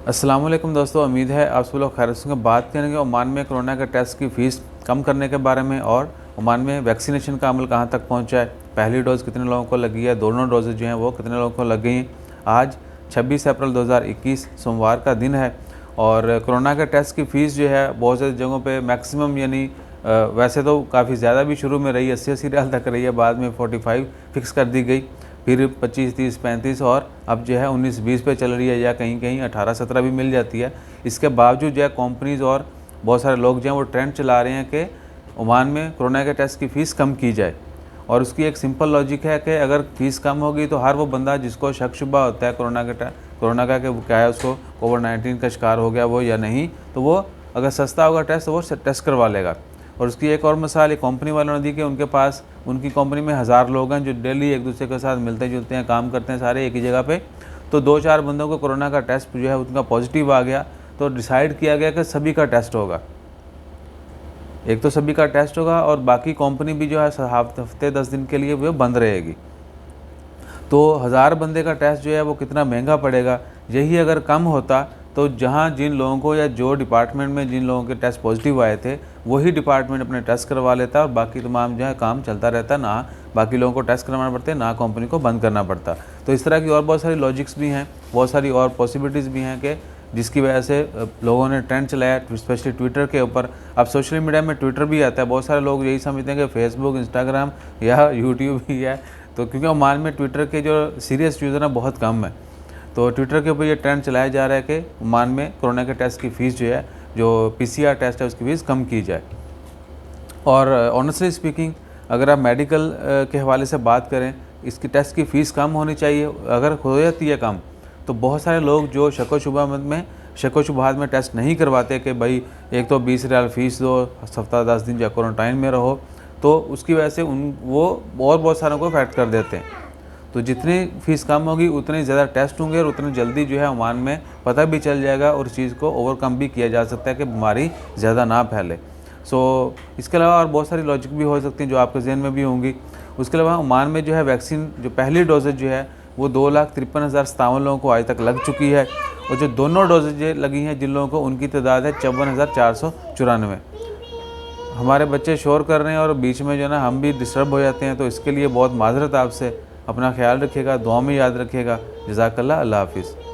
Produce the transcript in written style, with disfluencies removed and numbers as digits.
अस्सलाम वालेकुम दोस्तों, उम्मीद है आप सब लोग खैरियत से होंगे। बात करेंगे ओमान में कोरोना के टेस्ट की फ़ीस कम करने के बारे में और ओमान में वैक्सीनेशन का अमल कहां तक पहुंचा है, पहली डोज़ कितने लोगों को लगी है, दोनों डोजेज जो हैं वो कितने लोगों को लग गई हैं। आज 26 अप्रैल 2021 सोमवार का दिन है और कोरोना के टेस्ट की फ़ीस जो है बहुत ज़्यादा जगहों पर मैक्सिमम यानी वैसे तो काफ़ी ज़्यादा भी शुरू में रही, 80-80 रियाल तक रही है, बाद में 45 फ़िक्स कर दी गई, फिर 25, 30, 35 और अब जो है 19, 20 पे चल रही है या कहीं कहीं 18, 17 भी मिल जाती है। इसके बावजूद जो है कंपनीज़ और बहुत सारे लोग जो हैं वो ट्रेंड चला रहे हैं कि ओमान में कोरोना के टेस्ट की फ़ीस कम की जाए। और उसकी एक सिंपल लॉजिक है कि अगर फ़ीस कम होगी तो हर वो बंदा जिसको शक शुबा होता है कोरोना का कि क्या है, उसको कोविड-19 का शिकार हो गया वो या नहीं, तो वो अगर सस्ता होगा टेस्ट तो वो टेस्ट करवा लेगा। और उसकी एक और मिसाल एक कंपनी वालों ने दी कि उनके पास उनकी कंपनी में 1000 लोग हैं जो डेली एक दूसरे के साथ मिलते जुलते हैं, काम करते हैं सारे एक ही जगह पे। तो 2-4 बंदों को कोरोना का टेस्ट जो है उनका पॉजिटिव आ गया, तो डिसाइड किया गया कि सभी का टेस्ट होगा। एक तो सभी का टेस्ट होगा और बाकी कंपनी भी जो है हफ्ते 10 दिन के लिए वो बंद रहेगी। तो 1000 बंदे का टेस्ट जो है वो कितना महंगा पड़ेगा। यही अगर कम होता तो जहाँ जिन लोगों को या जो डिपार्टमेंट में जिन लोगों के टेस्ट पॉजिटिव आए थे वही डिपार्टमेंट अपने टेस्ट करवा लेता और बाकी तमाम जो है काम चलता रहता, ना बाकी लोगों को टेस्ट करवाना पड़ता, ना कंपनी को बंद करना पड़ता। तो इस तरह की और बहुत सारी लॉजिक्स भी हैं, बहुत सारी और पॉसिबिलिटीज़ भी हैं कि जिसकी वजह से लोगों ने ट्रेंड चलाया, स्पेशली ट्विटर के ऊपर। अब सोशल मीडिया में ट्विटर भी आता है, बहुत सारे लोग यही समझते हैं कि फेसबुक, इंस्टाग्राम या यूट्यूब ही है, तो क्योंकि ओमान में ट्विटर के जो सीरियस यूज़र हैं बहुत कम है, तो ट्विटर के ऊपर ये ट्रेंड चलाया जा रहा है कि ओमान में कोरोना के टेस्ट की फ़ीस जो है, जो PCR टेस्ट है उसकी फ़ीस कम की जाए। और ऑनेस्टली स्पीकिंग अगर आप मेडिकल के हवाले से बात करें, इसकी टेस्ट की फ़ीस कम होनी चाहिए। अगर हो जाती है कम तो बहुत सारे लोग जो शक व शुबहात में टेस्ट नहीं करवाते कि भाई एक तो 20 रियाल फ़ीस दो, हफ्ता 10 दिन या क्वारंटाइन में रहो, तो उसकी वजह से वो और बहुत सारों को अफेक्ट कर देते हैं। तो जितनी फ़ीस कम होगी उतने ज़्यादा टेस्ट होंगे और उतनी जल्दी जो है ओमान में पता भी चल जाएगा और इस चीज़ को ओवरकम भी किया जा सकता है कि बीमारी ज़्यादा ना फैले। इसके अलावा और बहुत सारी लॉजिक भी हो सकती हैं जो आपके जहन में भी होंगी। उसके अलावा ओमान में जो है वैक्सीन जो पहली डोजेज जो है वो 2,53,057 लोगों को आज तक लग चुकी है और जो दोनों डोजेज लगी हैं जिन लोगों को उनकी तादाद है 54,494। हमारे बच्चे शोर कर रहे हैं और बीच में जो है ना हम भी डिस्टर्ब हो जाते हैं, तो इसके लिए बहुत माजरत आपसे। अपना ख्याल रखिएगा, दुआ में याद रखिएगा। जज़ाकल्लाह, अल्लाह हाफ़िज़।